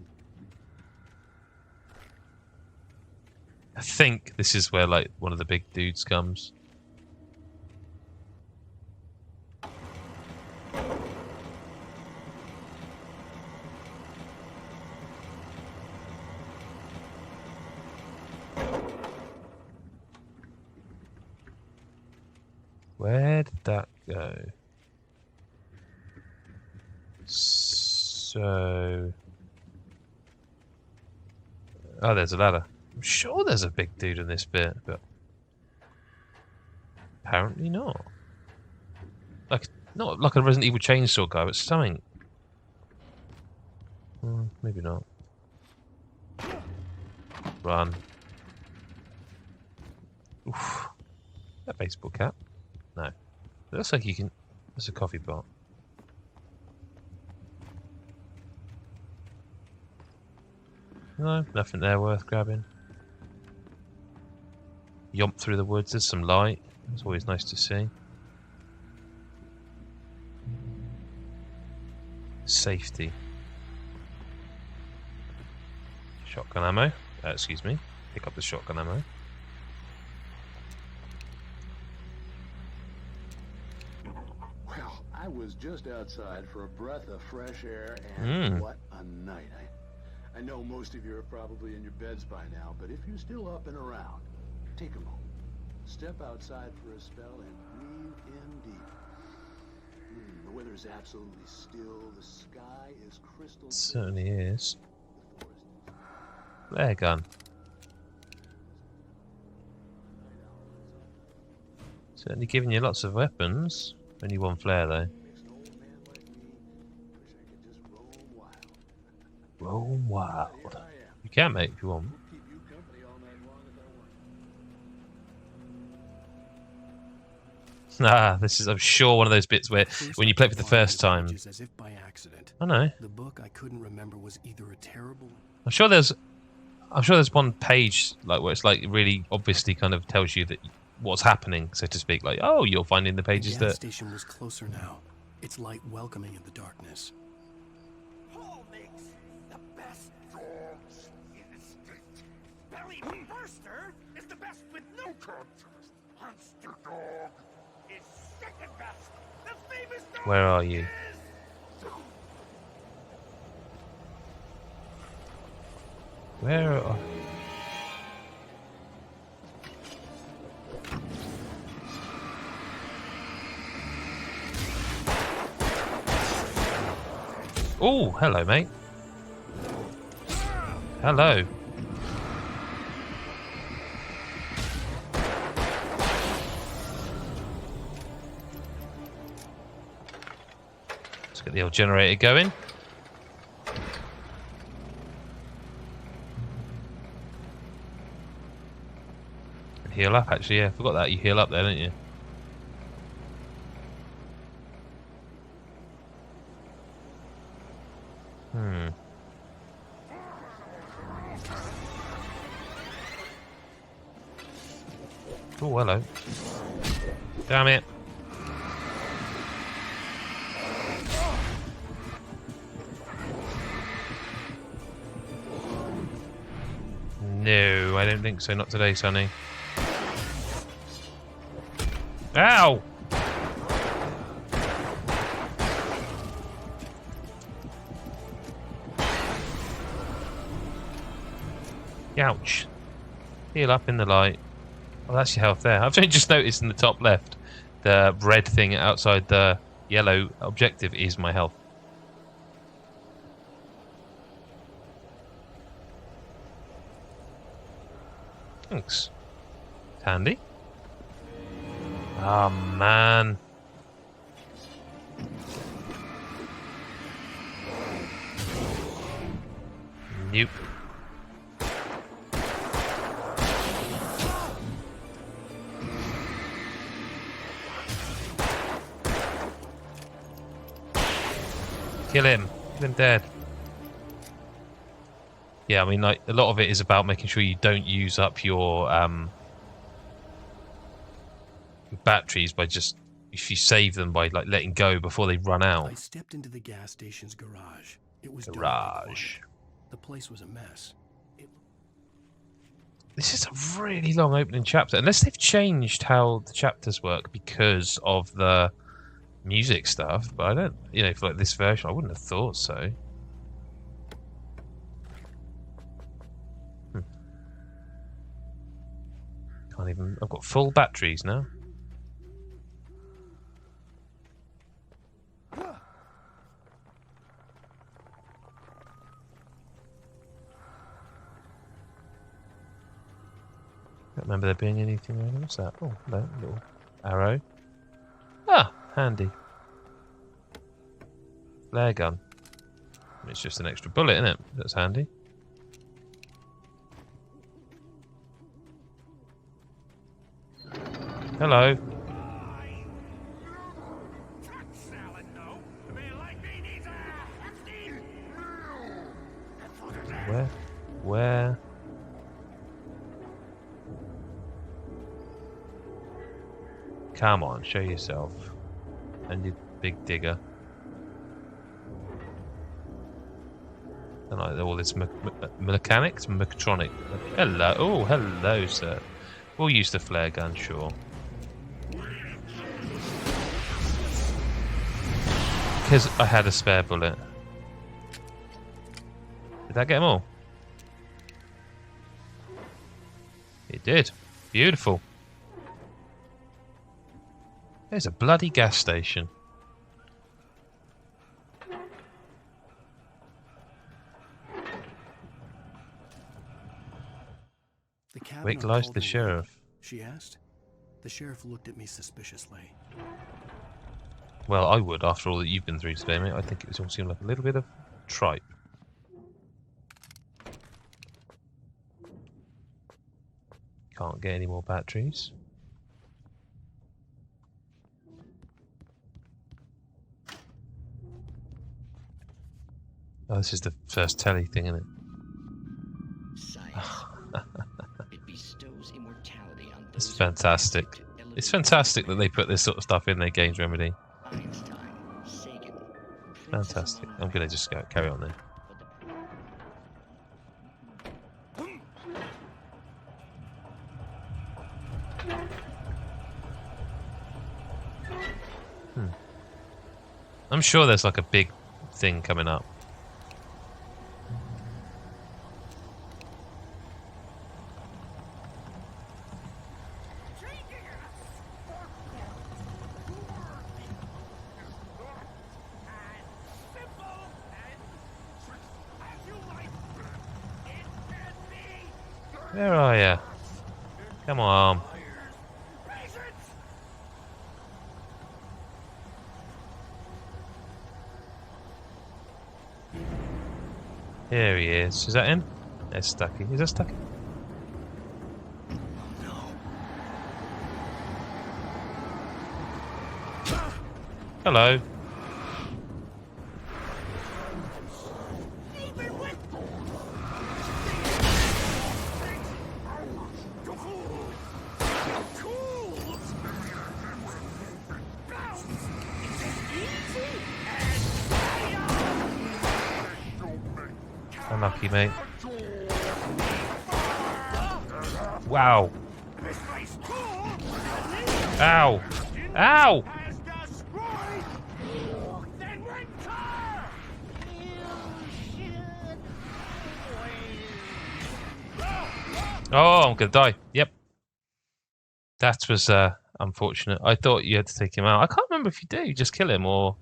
S1: I think this is where like one of the big dudes comes. Where did that go? So... Oh, there's a ladder. I'm sure there's a big dude in this bit, but... apparently not. Not like a Resident Evil chainsaw guy, but something. Maybe not. Run. Oof. That baseball cap? No. It looks like you can... There's a coffee pot. No, nothing there worth grabbing. Yomp through the woods, there's some light. It's always nice to see. Safety. Shotgun ammo. Excuse me. Pick up the shotgun ammo.
S15: Well, I was just outside for a breath of fresh air, and what a night. I know most of you are probably in your beds by now, but if you're still up and around, take a moment. Step outside for a spell and breathe in deep. The weather is absolutely still. The sky is crystal clear.
S1: Certainly is. Flare gun. Certainly giving you lots of weapons. Only one flare though. Roam wild. You can, mate, if you want. Ah, this is, I'm sure, one of those bits where when you play for the first time.
S2: As if by accident.
S1: I know.
S2: The book I couldn't remember was either a terrible.
S1: I'm sure there's one page like where it's like really obviously kind of tells you that what's happening, so to speak. Like, oh, you're finding the pages
S2: the gas
S1: that.
S2: Station was closer now. Its light welcoming in the darkness.
S3: Paul makes the best dogs in the state. Belly Burster is the best with no contest. Monster Dog is second best. The famous dog.
S1: Where are you? Where are... Oh, hello, mate. Hello. Let's get the old generator going. And heal up, actually. Yeah, I forgot that. You heal up there, don't you? Oh, hello. Damn it. No, I don't think so. Not today, Sonny. Ow! Ouch. Heal up in the light. Oh, that's your health there. I've only just noticed in the top left, the red thing outside the yellow objective is my health. Thanks. It's handy. Oh, man. Nope. Kill him. Kill him dead. Yeah, I mean, like, a lot of it is about making sure you don't use up your batteries by just, if you save them by like letting go before they run out.
S2: I stepped into the gas station's garage. It was
S1: Garage.
S2: The place was a mess.
S1: This is a really long opening chapter, unless they've changed how the chapters work because of the music stuff. But I don't, you know, for like this version, I wouldn't have thought so. Can't even. I've got full batteries now. Don't remember there being anything around. What's that? Oh, no, little arrow. Ah, handy. Flare gun. It's just an extra bullet, isn't it? That's handy. Hello. Where? Come on, show yourself. And you big digger. And like all this mechanics, mechatronic. Hello, oh, hello, sir. We'll use the flare gun, sure. Because I had a spare bullet. Did that get them all? It did. Beautiful. There's a bloody gas station. Wake lies the sheriff.
S2: She asked. The sheriff looked at me suspiciously.
S1: Well, I would after all that you've been through today, mate. I think it all seemed like a little bit of tripe. Can't get any more batteries. Oh, this is the first telly thing, isn't it? It's fantastic. It's fantastic that they put this sort of stuff in their games, Remedy. Fantastic. I'm going to just carry on then. I'm sure there's like a big thing coming up. Where are you? Come on. Here he is. Is that him? There's Stucky. Is that Stucky? Hello. Unlucky, mate. Wow. Ow. Ow! Oh, I'm gonna die. Yep. That was unfortunate. I thought you had to take him out. I can't remember if you do. You just kill him or...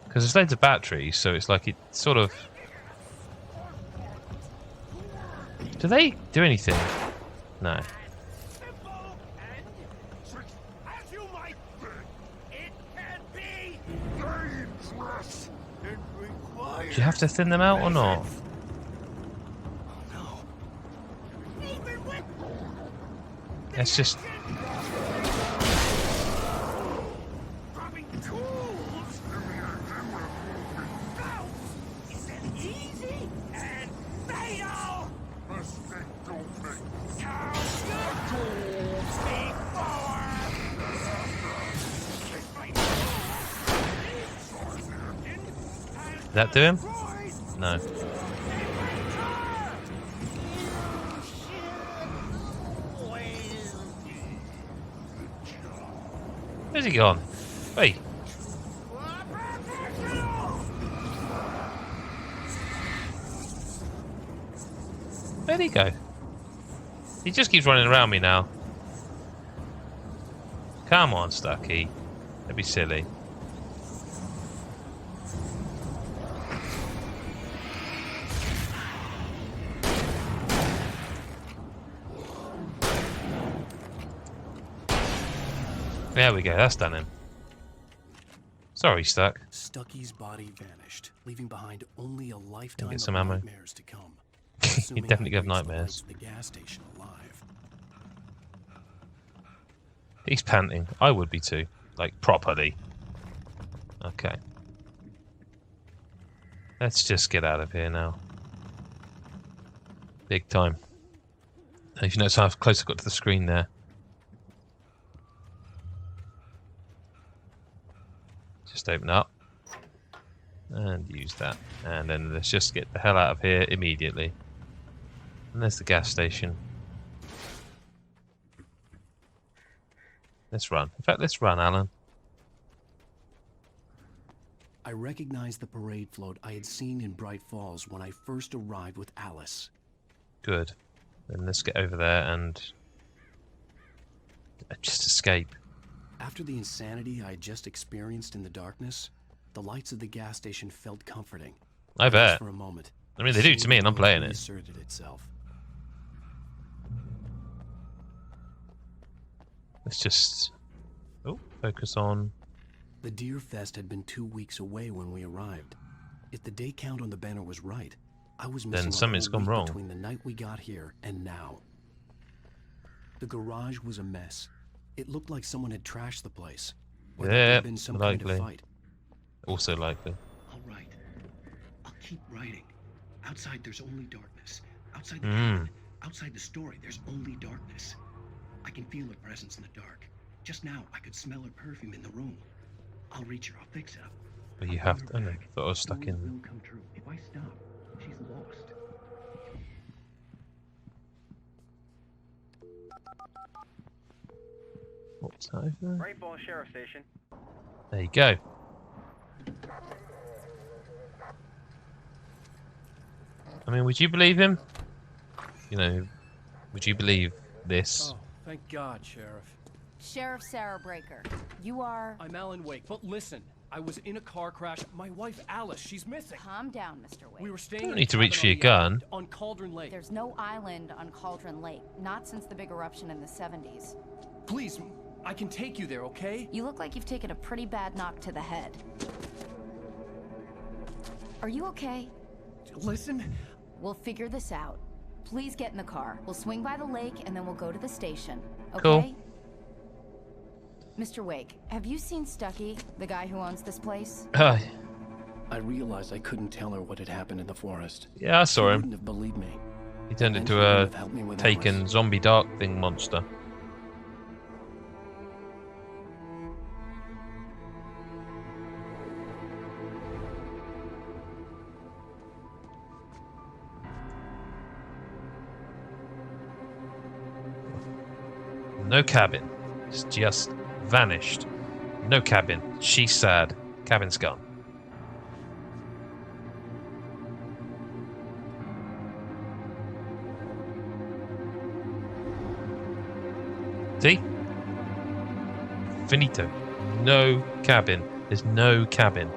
S1: Because there's loads of batteries, so it's like it sort of... Do they do anything? No. Do you have to thin them out or not? Let's just... that do him? No. Where's he gone? Hey. Where'd he go? He just keeps running around me now. Come on, Stucky. Don't be silly. There we go, that's done him. Sorry, Stuck.
S2: Stucky's body vanished, leaving behind only a lifetime
S1: Get
S2: of
S1: some ammo.
S2: nightmares to come.
S1: You definitely have nightmares.
S2: The gas station alive.
S1: He's panting. I would be too. Like, properly. Okay. Let's just get out of here now. Big time. If you notice how close I got to the screen there. Just open up. And use that. And then let's just get the hell out of here immediately. And there's the gas station. Let's run. In fact, let's run, Alan.
S2: I recognized the parade float I had seen in Bright Falls when I first arrived with Alice.
S1: Good. Then let's get over there and just escape.
S2: After the insanity I had just experienced in the darkness, the lights of the gas station felt comforting.
S1: I bet.
S2: For a moment,
S1: I mean, they do to me, and I'm playing it.
S2: Asserted itself.
S1: Let's just focus on.
S2: The Deer Fest had been 2 weeks away when we arrived. If the day count on the banner was right, I was missing
S1: something's
S2: a whole
S1: gone
S2: week
S1: wrong.
S2: between the night we got here and now. The garage was a mess. It looked like someone had trashed the place. Or there had been some kind
S1: likely.
S2: of fight.
S1: Also likely.
S2: I'll write. I'll keep writing. Outside there's only darkness. Outside the cabin, outside the story, there's only darkness. I can feel her presence in the dark. Just now, I could smell her perfume in the room. I'll reach her. I'll fix it up.
S1: But you have to. I thought I was stuck in.
S2: Will come true. If I stop, she's lost.
S1: What's that over there?
S8: Rainbow Sheriff Station.
S1: There you go. I mean, would you believe him? You know, would you believe this?
S14: Oh, thank God, Sheriff.
S6: Sheriff Sarah Breaker, you are...
S14: I'm Alan Wake, but listen, I was in a car crash. My wife, Alice, she's missing.
S6: Calm down, Mr. Wake.
S14: We were staying
S1: You don't
S14: in a
S1: need to reach
S14: cabin
S1: for your
S14: on the
S1: gun.
S14: island on Cauldron Lake.
S6: There's no island on Cauldron Lake, not since the big eruption in the 70s.
S14: Please, I can take you there, okay?
S6: You look like you've taken a pretty bad knock to the head. Are you okay?
S14: Listen.
S6: We'll figure this out. Please get in the car. We'll swing by the lake and then we'll go to the station. Okay?
S1: Cool.
S6: Mr. Wake, have you seen Stucky, the guy who owns this place?
S2: I realized I couldn't tell her what had happened in the forest.
S1: Yeah, I saw
S2: She
S1: him.
S2: wouldn't have believed me.
S1: He turned
S2: And
S1: into
S2: she
S1: a
S2: wouldn't have helped me with
S1: taken
S2: Alice.
S1: zombie dark thing monster. No cabin. It's just vanished. No cabin. She's sad. Cabin's gone. See? Finito. No cabin. There's no cabin.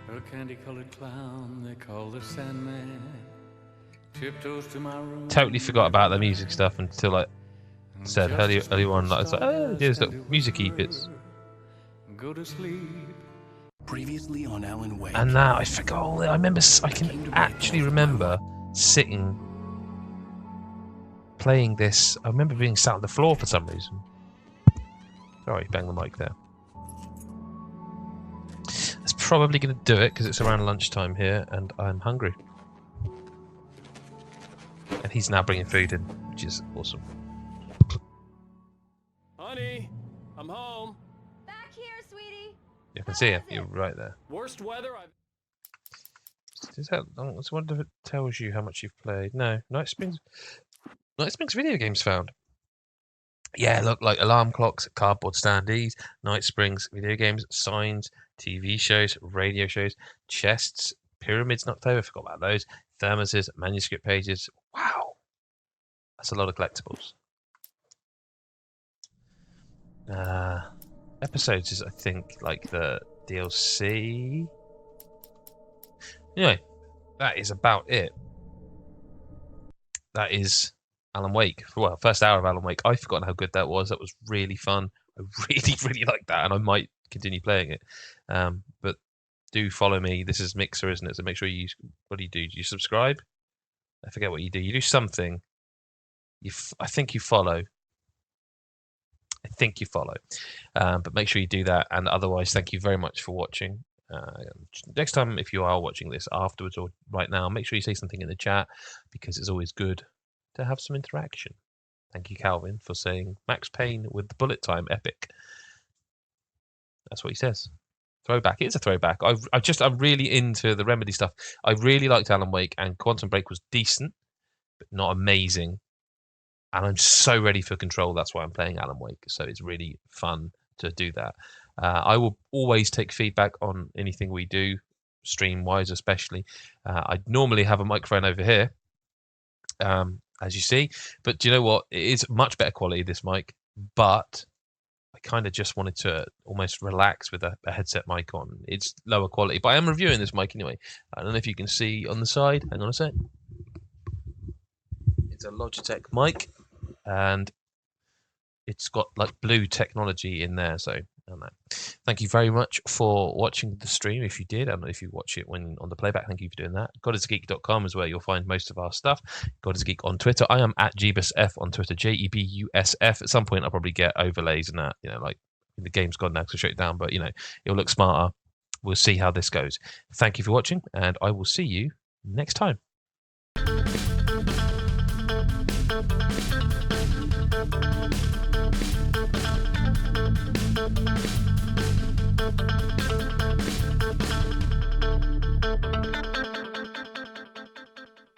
S16: A candy-colored clown they call the Sandman tiptoes to my room.
S1: Totally forgot about the music stuff until I said early on. Like, it's like, oh, there's little music-y bits.
S16: Go to sleep.
S2: Previously on Alan Wake.
S1: And now I forgot all that. I remember. I can actually remember sitting, playing this. I remember being sat on the floor for some reason. Sorry, bang the mic there. That's probably going to do it because it's around lunchtime here, and I'm hungry. And he's now bringing food in, which is awesome.
S14: Honey, I'm home.
S6: Back here, sweetie.
S1: You can see it. You're right there.
S14: Worst weather I've...
S1: Is that? I wonder if it tells you how much you've played. No, Night Springs video games found. Yeah, look, like alarm clocks, cardboard standees, Night Springs video games, signs, TV shows, radio shows, chests, pyramids knocked over. Forgot about those. Thermoses, manuscript pages. Wow, that's a lot of collectibles. Episodes is, I think, like the DLC. Anyway, that is about it. That is Alan Wake. Well, first hour of Alan Wake. I've forgotten how good that was. That was really fun. I really, really liked that, and I might continue playing it. But do follow me. This is Mixer, isn't it? So make sure you. What do? Do you subscribe? I forget what you do. You do something. I think you follow. But make sure you do that. And otherwise, thank you very much for watching. Next time, if you are watching this afterwards or right now, make sure you say something in the chat, because it's always good to have some interaction. Thank you, Calvin, for saying Max Payne with the bullet time epic. That's what he says. Throwback. It is a throwback. I'm really into the Remedy stuff. I really liked Alan Wake, and Quantum Break was decent, but not amazing. And I'm so ready for Control. That's why I'm playing Alan Wake. So it's really fun to do that. I will always take feedback on anything we do, stream-wise especially. I normally have a microphone over here, as you see. But do you know what? It is much better quality, this mic. But I kind of just wanted to almost relax with a headset mic on. It's lower quality. But I am reviewing this mic anyway. I don't know if you can see on the side. Hang on a sec. It's a Logitech mic. And it's got like blue technology in there. So I don't know. Thank you very much for watching the stream. If you did, I don't know if you watch it when on the playback, thank you for doing that. GodIsGeek.com is where you'll find most of our stuff. God is Geek on Twitter. I am at JebusF on Twitter, JEBUSF. At some point, I'll probably get overlays and that. You know, like the game's gone now because I shut it down, but you know, it'll look smarter. We'll see how this goes. Thank you for watching, and I will see you next time. Thank you.